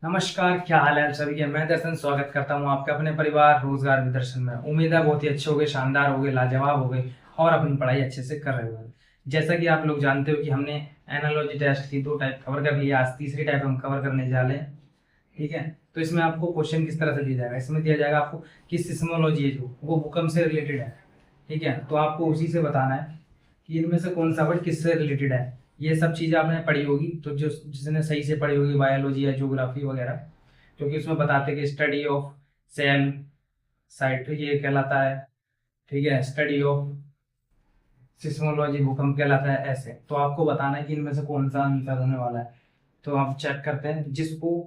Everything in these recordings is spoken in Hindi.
नमस्कार, क्या हाल है आप सभी के। मैं दर्शन स्वागत करता हूं आपका अपने परिवार रोजगार विदर्शन में। उम्मीद है बहुत ही अच्छे हो गए, शानदार हो गए, लाजवाब हो गए और अपनी पढ़ाई अच्छे से कर रहे हो। जैसा कि आप लोग जानते हो कि हमने एनालॉजी टेस्ट की 2 टाइप कवर कर लिया, आज तीसरी टाइप हम कवर करने जा रहे हैं। ठीक है, तो इसमें आपको क्वेश्चन किस तरह से दिया जाएगा, इसमें दिया जाएगा आपको कि सिस्मोलॉजी है जो वो भूकंप से रिलेटेड है। ठीक है, तो आपको उसी से बताना है कि इनमें से कौन सा वर्ड किससे रिलेटेड है। ये सब चीजें आपने पढ़ी होगी, तो जो जिसने सही से पढ़ी होगी बायोलॉजी या ज्योग्राफी वगैरह, क्योंकि उसमें बताते हैं कि स्टडी ऑफ सेल साइट ये कहलाता है। ठीक है, स्टडी ऑफ सिस्मोलॉजी भूकंप कहलाता है। ऐसे तो आपको बताना है कि इनमें से कौन सा आंसर होने वाला है। तो आप चेक करते हैं, जिसको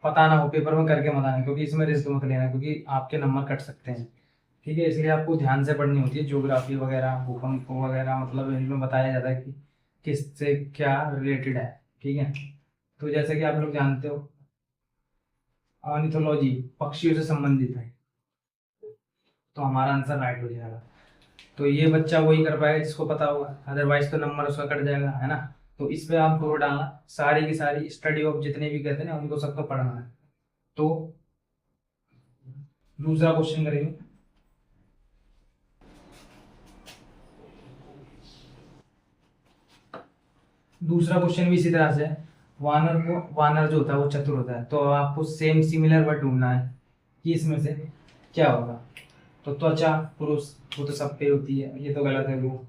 पता ना हो पेपर में करके मत आना, क्योंकि इसमें रिस्क मत लेना, क्योंकि आपके नंबर कट सकते हैं। ठीक है, इसलिए आपको ध्यान से पढ़नी होती है ज्योग्राफी वगैरह, भूकंप वगैरह, मतलब इनमें बताया जाता है कि किससे क्या रिलेटेड है। ठीक है, तो जैसे कि आप लोग जानते हो ऑर्निथोलॉजी पक्षियों से संबंधित है, तो हमारा आंसर राइट हो जाएगा। तो ये बच्चा वही कर पाएगा जिसको पता होगा, अदरवाइज तो नंबर उसका कट जाएगा, है ना। तो इस पे आप जोर डालना, सारी की सारी स्टडी ऑफ जितने भी कहते हैं ना उनको सबको पढ़ना है। तो दूसरा क्वेश्चन करेंगे। दूसरा क्वेश्चन भी इसी तरह से है। वानर जो होता है वो चतुर होता है, तो आपको सेम सिमिलर वर्ड ढूंढना है कि इसमें से क्या होगा। तो त्वचा पुरुष, वो तो सब पे होती है, ये तो गलत है वो।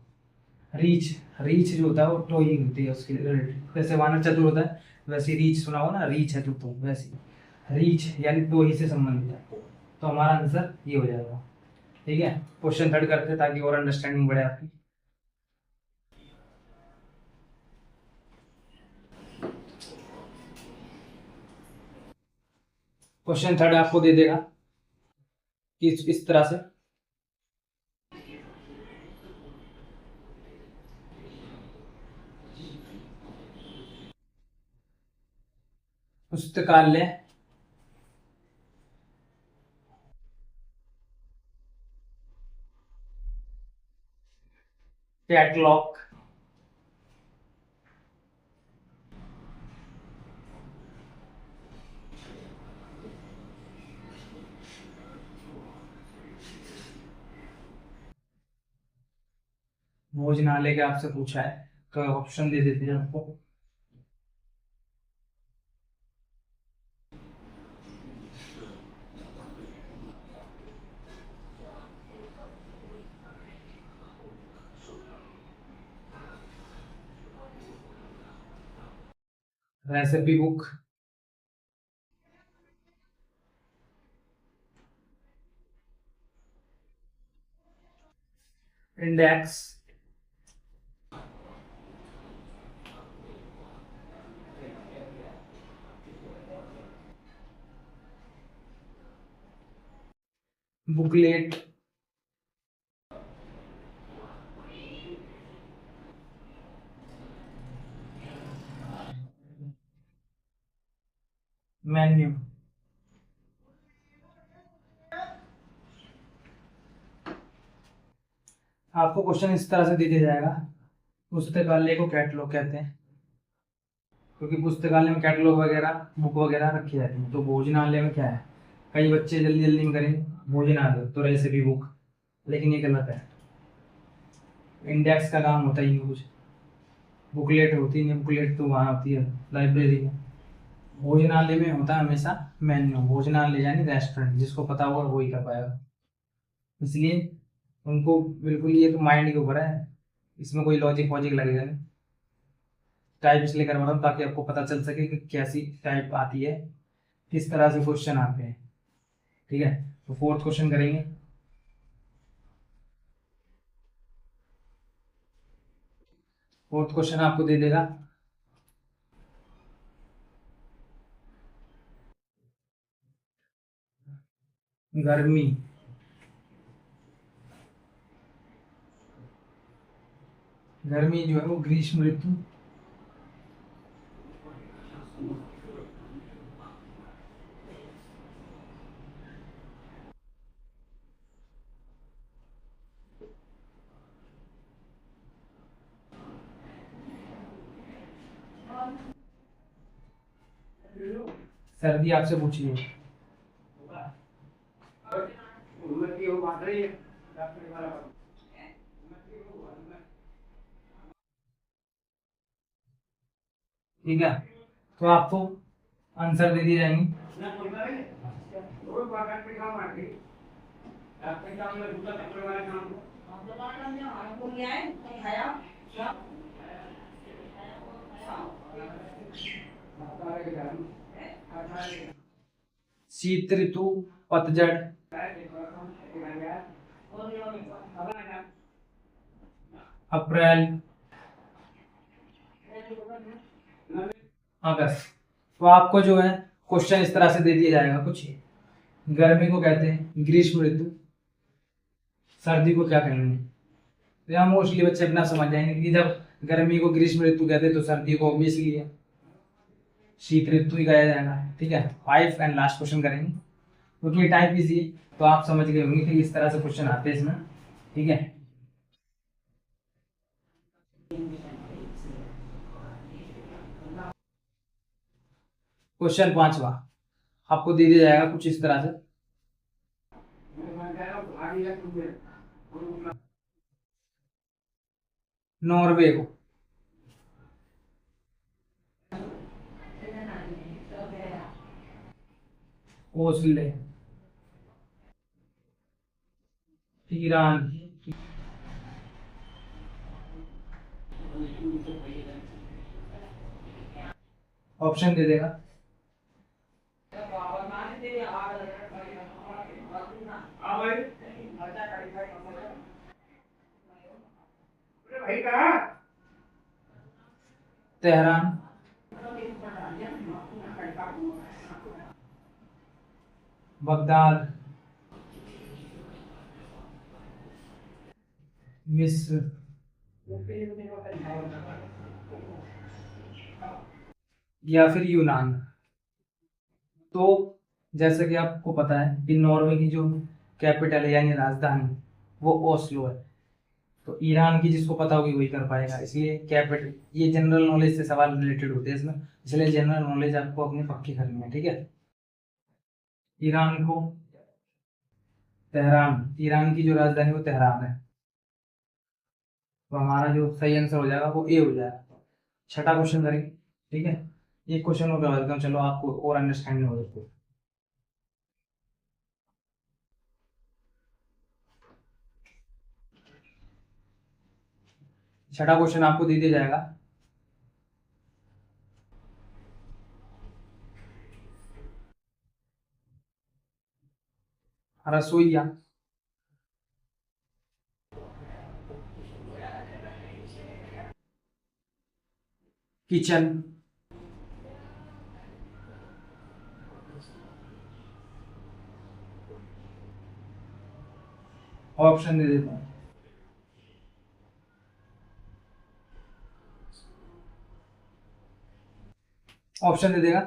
रीच, रीच जो होता है वो टोइंग होती है उसके रिलेटेड। जैसे वानर चतुर होता है, वैसे रीच सुना हो ना, रीच है तो वैसे रीच यानी टोही से संबंधित है। तो हमारा आंसर ये हो जाएगा। ठीक है, क्वेश्चन थर्ड करते हैं ताकि और अंडरस्टैंडिंग बढ़े आपकी। क्वेश्चन थर्ड आपको दे देगा कि इस तरह से पुस्तकालय कैटलॉग भोजनालय के आपसे पूछा है, तो ऑप्शन दे देते हैं आपको। Recipe book, index, booklet, menu. आपको क्वेश्चन इस तरह से दे दिया जाएगा। पुस्तकालय को कैटलॉग कहते हैं, क्योंकि पुस्तकालय में कैटलॉग वगैरह बुक वगैरह रखी जाती है। तो भोजनालय में क्या है, कई बच्चे जल्दी जल्दी में करेंगे भोजनालय तो रेसिपी बुक, लेकिन ये गलत है। इंडेक्स का काम होता ही नहीं कुछ, बुकलेट होती नहीं, बुकलेट तो वहाँ होती है लाइब्रेरी में। भोजनालय में होता है हमेशा मेन्यू, भोजनालय यानी रेस्टोरेंट, जिसको पता होगा वही कर पाएगा। इसलिए उनको बिल्कुल, ये तो माइंड के ऊपर है, इसमें कोई लॉजिक वॉजिक लगेगा नहीं। टाइप इसलिए करवा रहा हूँ ताकि आपको पता चल सके कि कैसी टाइप आती है, किस तरह से क्वेश्चन आते हैं। ठीक है, तो फोर्थ क्वेश्चन करेंगे। फोर्थ क्वेश्चन आपको दे देगा गर्मी। गर्मी जो है वो ग्रीष्म ऋतु, सर्दी आपसे पूछिए। ठीक है, तो आपको आंसर दे दिए जाएंगे। शीत ऋतु, पतझड़, अप्रैल, अगस्त। तो आपको जो है क्वेश्चन इस तरह से दे दिया जाएगा कुछ। गर्मी को कहते हैं ग्रीष्म ऋतु, सर्दी को क्या कहेंगे। तो यहाँ मोस्टली बच्चे अपना समझ जाएंगे कि जब गर्मी को ग्रीष्म ऋतु कहते हैं तो सर्दी को ऑब्वियसली है शीत ऋतु ही कहा जाएगा। ठीक है, 5 एंड लास्ट क्वेश्चन करेंगे क्योंकि टाइप इजी है, तो आप समझ गए होंगे कि इस तरह से क्वेश्चन आते हैं इसमें। ठीक है, क्वेश्चन 5वां आपको दे दिया जाएगा कुछ इस तरह से। नॉर्वे को, ओस्ले, ईरान, ऑप्शन दे देगा। तेहरान, बगदाद, मिस्र, या फिर यूनान। तो जैसा कि आपको पता है कि नॉर्वे की जो कैपिटल है यानी राजधानी वो ओस्लो है, तो ईरान की जिसको पता होगी वही कर पाएगा। इसलिए कैपिटल, ये जनरल नॉलेज से सवाल रिलेटेड होते हैं इसमें, इसलिए जनरल नॉलेज आपको अपनी पक्की करनी है। ठीक है, ईरान को तेहरान, ईरान की जो राजधानी वो तेहरान है, तो हमारा जो सही आंसर हो जाएगा वो ए हो जाएगा। छठा क्वेश्चन करेंगे। ठीक है, एक क्वेश्चन और करवा देता हूँ, चलो आपको और अंडरस्टैंडिंग हो जाती है। छठा क्वेश्चन आपको दे दिया जाएगा। रसोईया, किचन, ऑप्शन दे देता हूँ। ऑप्शन दे देगा।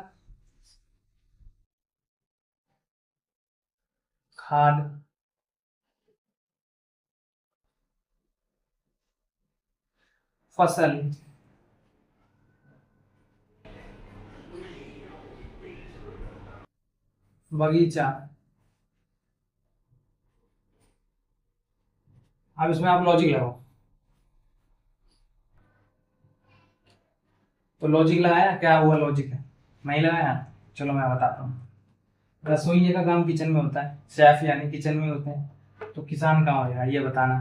खाद, फसल, बगीचा। अब इसमें आप लॉजिक लगाओ। तो लॉजिक लगाया, क्या हुआ लॉजिक है, नहीं लगाया। चलो मैं बताता हूँ। रसोइये का काम किचन में होता है, शेफ यानी किचन में होते हैं, तो किसान कहाँ होगा ये बताना।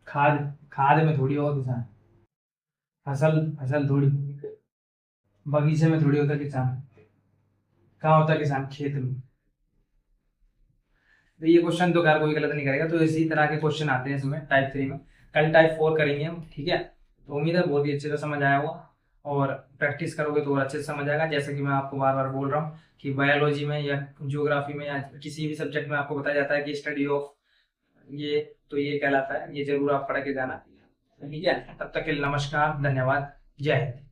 खाद, खाद में थोड़ी होगा किसान। फसल, फसल थोड़ी। बगीचे में थोड़ी होता किसान। कहाँ होता किसान, खेत में। तो ये क्वेश्चन तो खैर कोई गलत नहीं करेगा। तो इसी तरह के क्वेश्चन आते हैं इसमें टाइप 3 में। कल टाइप 4 करेंगे हम। ठीक है, तो उम्मीद है बहुत ही अच्छे से समझ आया होगा, और प्रैक्टिस करोगे तो और अच्छे से समझ आएगा। जैसे कि मैं आपको बार बार बोल रहा हूँ कि बायोलॉजी में या ज्योग्राफी में या किसी भी सब्जेक्ट में आपको बताया जाता है कि स्टडी ऑफ ये, तो ये कहलाता है, ये जरूर आप पढ़ के जाना। ठीक है, तब तक के लिए नमस्कार, धन्यवाद, जय हिंद।